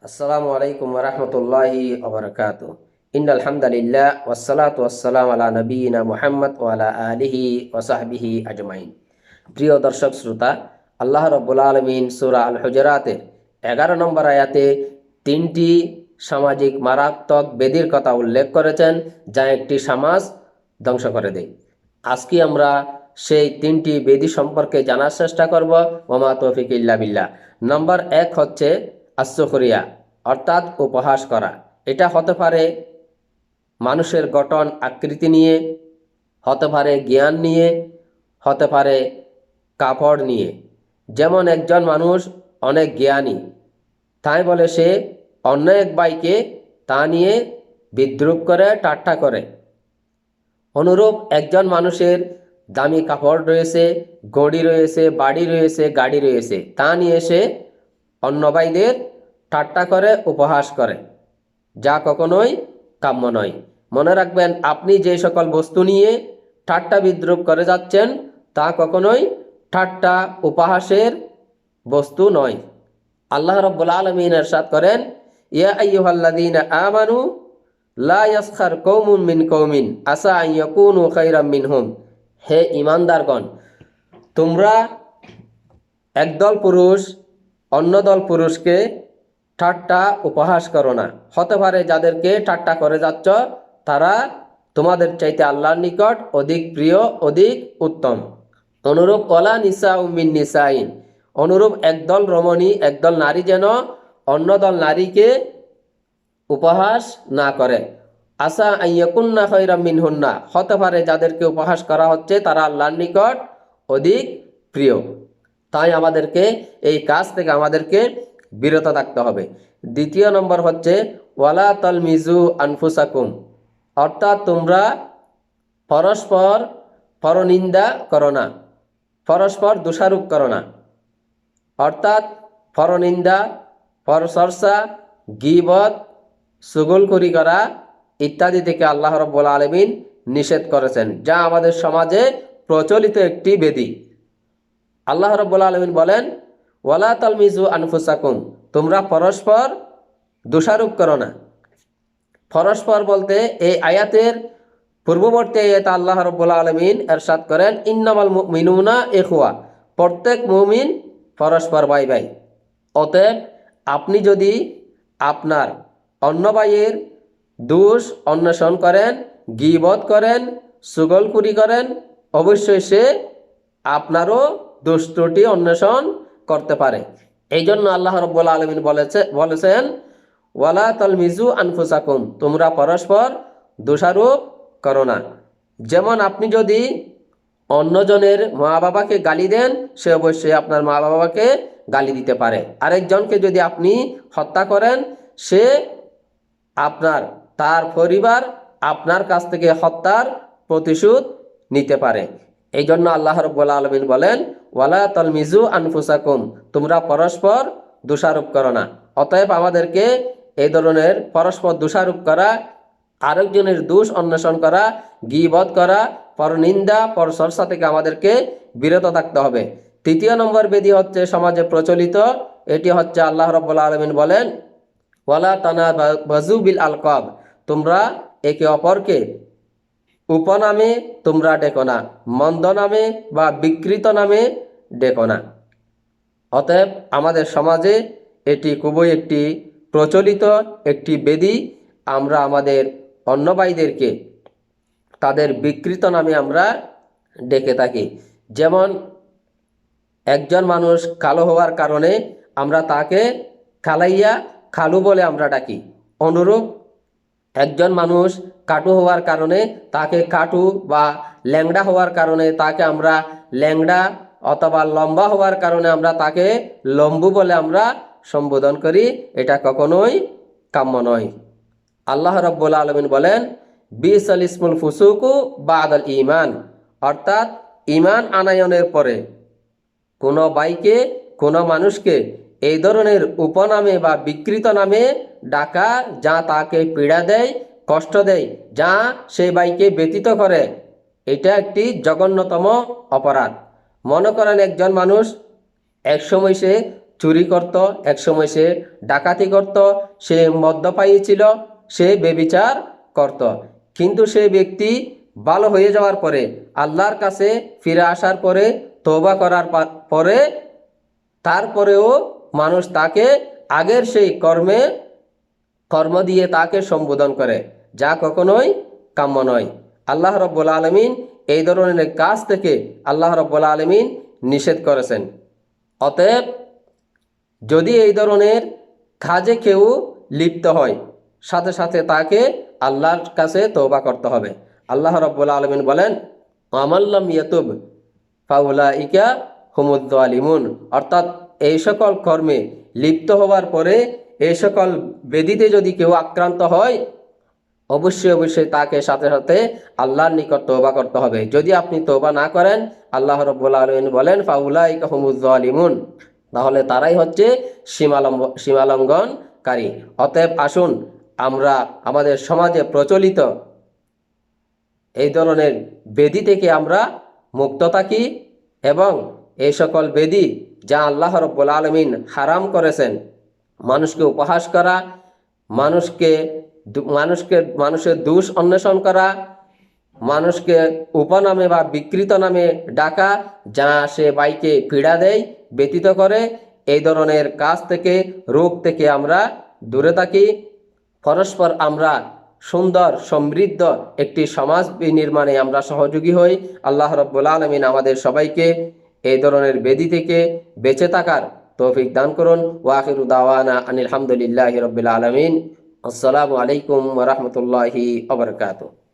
আসসালামু আলাইকুম ওরহমতুল্লাহি ওবরাকাতু। ইন্নাল হামদালিল্লাহ ওয়াসসালাতু ওয়াসসালামু আলা নবিয়িনা মুহাম্মদ ওয়া আলা আলিহি ওয়া সাহবিহি আজমাইন। প্রিয় দর্শক শ্রোতা, আল্লাহ রাব্বুল আলামিন সূরা আল হুজুরাতের 11 নম্বর আয়াতে তিনটি সামাজিক মারাত্মক ব্যাধির কথা উল্লেখ করেছেন, যা একটি সমাজ ধ্বংস করে দেয়। আজকে আমরা সেই তিনটি ব্যাধি সম্পর্কে জানার চেষ্টা করব। ওমা তৌফিক ইল্লা বিল্লাহ। নম্বর 1 হচ্ছে আসুখরিয়া, অর্থাৎ উপহাস করা। এটা হতে পারে মানুষের গঠন আকৃতি নিয়ে, হতে পারে জ্ঞান নিয়ে, হতে পারে কাপড় নিয়ে। যেমন একজন মানুষ অনেক জ্ঞানী, তাই বলে সে অন্য এক ভাইকে তা নিয়ে বিদ্রূপ করে, ঠাট্টা করে। অনুরূপ একজন মানুষের দামি কাপড় রয়েছে, ঘড়ি রয়েছে, বাড়ি রয়েছে, গাড়ি রয়েছে, তা নিয়ে সে অন্য ভাইদের ঠাট্টা করে, উপহাস করে, যা কখনোই কাম্য নয়। মনে রাখবেন, আপনি যে সকল বস্তু নিয়ে ঠাট্টা বিদ্রূপ করে যাচ্ছেন তা কখনোই ঠাট্টা উপহাসের বস্তু নয়। আল্লাহ রাব্বুল আলামিন ইরশাদ করেন, ইয়া আইয়ুহাল্লাযীনা আমানু লা ইয়াসখার কওমুন মিন কওমিন আসা আন ইয়াকুনু খায়রাম মিনহুম। হে ঈমানদারগণ, তোমরা একদল পুরুষ অন্য দল পুরুষকে ঠাট্টা উপহাস করো না। হতে পারে যাদেরকে ঠাট্টা করে যাচ্ছ তারা তোমাদের চাইতে আল্লাহর নিকট অধিক প্রিয়, অধিক উত্তম। অনুরূপ ওয়ালা নিসাউ মিন নিসাইন, অনুরূপ একদল রমণী, একদল নারী যেন অন্য দল নারীকে উপহাস না করে। আসা আইয়াকুন্না খায়রাম মিনহুন্না, হতে পারে যাদেরকে উপহাস করা হচ্ছে তারা আল্লাহর নিকট অধিক প্রিয়। তাই আমাদেরকে এই কাজ থেকে আমাদেরকে বিরত থাকতে হবে। দ্বিতীয় নম্বর হচ্ছে ওয়ালা তালমিজু আনফুসাকুম, অর্থাৎ তোমরা পরস্পর পরনিন্দা করো না, পরস্পর দোষারোপ করো না। অর্থাৎ পরনিন্দা, পরচর্চা, গীবত, চুগলখড়ি করা ইত্যাদি থেকে আল্লাহ রাব্বুল আলামিন নিষেধ করেছেন, যা আমাদের সমাজে প্রচলিত একটি ব্যাধি। আল্লাহ রাব্বুল আলামিন বলেন, ওয়ালা তালমিজু আনফুসাকুম, তোমরা পরস্পর দোষারোপ করো না। পরস্পর বলতে এই আয়াতের পূর্ববর্তী আয়াতে আল্লাহ রাব্বুল আলামিন ইরশাদ করেন, ইন্নামাল মুমিনুনা ইখওয়া, প্রত্যেক মুমিন পরস্পর ভাই ভাই। অতএব আপনি যদি আপনার অন্য ভাইয়ের দোষ অন্বেষণ করেন, গীবত করেন, চুগলখড়ি করেন, অবশ্যই সে আপনারও দোষ ত্রুটি অন্বেষণ করতে পারে। এই জন্য আল্লাহ রাব্বুল আলামিন বলেছেন ওয়ালা তালমিজু আনফুসাকুম, তোমরা পরস্পর দোষারোপ করো না। যেমন আপনি যদি অন্যজনের মা বাবাকে গালি দেন, সে অবশ্যই আপনার মা বাবাকে গালি দিতে পারে। আরেকজনকে যদি আপনি হত্যা করেন, সে আপনার, তার পরিবার আপনার কাছ থেকে হত্যার প্রতিশোধ নিতে পারে। এই জন্য আল্লাহ রাব্বুল আলামিন বলেন ওয়ালা তালমিজু আনফুসাকুম, তোমরা পরস্পর দোষারোপ করো না। অতএব আমাদেরকে এই ধরনের পরস্পর দোষারোপ করা, আরেকজনের দোষ অন্বেষণ করা, গীবত করা, পরনিন্দা, পরচর্চা থেকে আমাদেরকে বিরত থাকতে হবে। তৃতীয় নম্বর ব্যাধি হচ্ছে সমাজে প্রচলিত, এটি হচ্ছে আল্লাহ রাব্বুল আলামিন বলেন ওয়ালা তানাবাজু বিল আলকাব, তোমরা একে অপরকে উপনামে তোমরা ডেকো না, মন্দ নামে বা বিকৃত নামে ডেকো না। অতএব আমাদের সমাজে এটি খুবই একটি প্রচলিত একটি ব্যাধি। আমরা আমাদের অন্য ভাইদেরকে তাদের বিকৃত নামে আমরা ডেকে থাকি। যেমন একজন মানুষ কালো হওয়ার কারণে আমরা তাকে কালাইয়া, খালু বলে আমরা ডাকি। অনুরূপ একজন মানুষ কাটু হওয়ার কারণে তাকে কাটু, বা ল্যাংড়া হওয়ার কারণে তাকে আমরা ল্যাংড়া, অথবা লম্বা হওয়ার কারণে আমরা তাকে লম্বু বলে আমরা সম্বোধন করি। এটা কখনোই কাম্য নয়। আল্লাহ রাব্বুল আলামিন বলেন বিসাল ইসমুল ফুসুকু বাদাল ঈমান, অর্থাৎ ঈমান আনায়নের পরে কোনো ভাইকে, কোনো মানুষকে এই ধরনের উপনামে বা বিকৃত নামে ডাকা, যা তাকে পীড়া দেয়, কষ্ট দেয়, যা সেই ভাইকে ব্যতীত করে, এটা একটি জঘন্যতম অপরাধ। মনে করেন একজন মানুষ একসময় সে চুরি করত, একসময় সে ডাকাতি করত, সে মদ্যপায়ী ছিল, সে ব্যভিচার করত। কিন্তু সে ব্যক্তি ভালো হয়ে যাওয়ার পরে, আল্লাহর কাছে ফিরে আসার পরে, তওবা করার পরে, তারপরেও মানুষ তাকে আগের সেই কর্ম দিয়ে তাকে সম্বোধন করে, যা কখনোই কাম্য নয়। আল্লাহ রাব্বুল আলামিন এই ধরনের কাজ থেকে আল্লাহ রাব্বুল আলামিন নিষেধ করেছেন। অতএব যদি এই ধরনের কাজে কেউ লিপ্ত হয়, সাথে সাথে তাকে আল্লাহর কাছে তওবা করতে হবে। আল্লাহ রাব্বুল আলামিন বলেন, আমাল্লাম ইয়াতুব ফাউলাইকা হুমুদ যালিমুন, অর্থাৎ এই সকল কর্মে লিপ্ত হওয়ার পরে এই সকল ব্যাধিতে যদি কেউ আক্রান্ত হয়, অবশ্যই তাকে সাথে সাথে আল্লাহর নিকট তওবা করতে হবে। যদি আপনি তওবা না করেন, আল্লাহ রাব্বুল আলামিন বলেন ফাউলাইকা হুমুজ যালিমুন, তাহলে তারাই হচ্ছে সীমালঙ্ঘনকারী। অতএব আসুন আমরা আমাদের সমাজে প্রচলিত এই ধরনের ব্যাধি থেকে আমরা মুক্ত থাকি এবং এই সকল ব্যাধি যা আল্লাহ রাব্বুল আলামিন হারাম করেছেন, মানুষকে উপহাস করা, মানুষের দোষ অন্বেষণ করা, মানুষকে উপনামে বা বিকৃত নামে ডাকা, যা সে বাইকে পীড়া দেয়, ব্যতীত করে, এই ধরনের কাজ থেকে, রোগ থেকে আমরা দূরে থাকি। পরস্পর আমরা সুন্দর সমৃদ্ধ একটি সমাজ নির্মাণে আমরা সহযোগী হই। আল্লাহ রাব্বুল আলামিন আমাদের সবাইকে এই ধরনের ব্যাধি থেকে বেঁচে থাকার তৌফিক দান করুন। ওয়া আখিরু দাওয়ানা আনিল হামদুলিল্লাহি রাব্বিল আলামিন। আসসালামু আলাইকুম ওয়া রাহমাতুল্লাহি ওয়া বারাকাতুহু।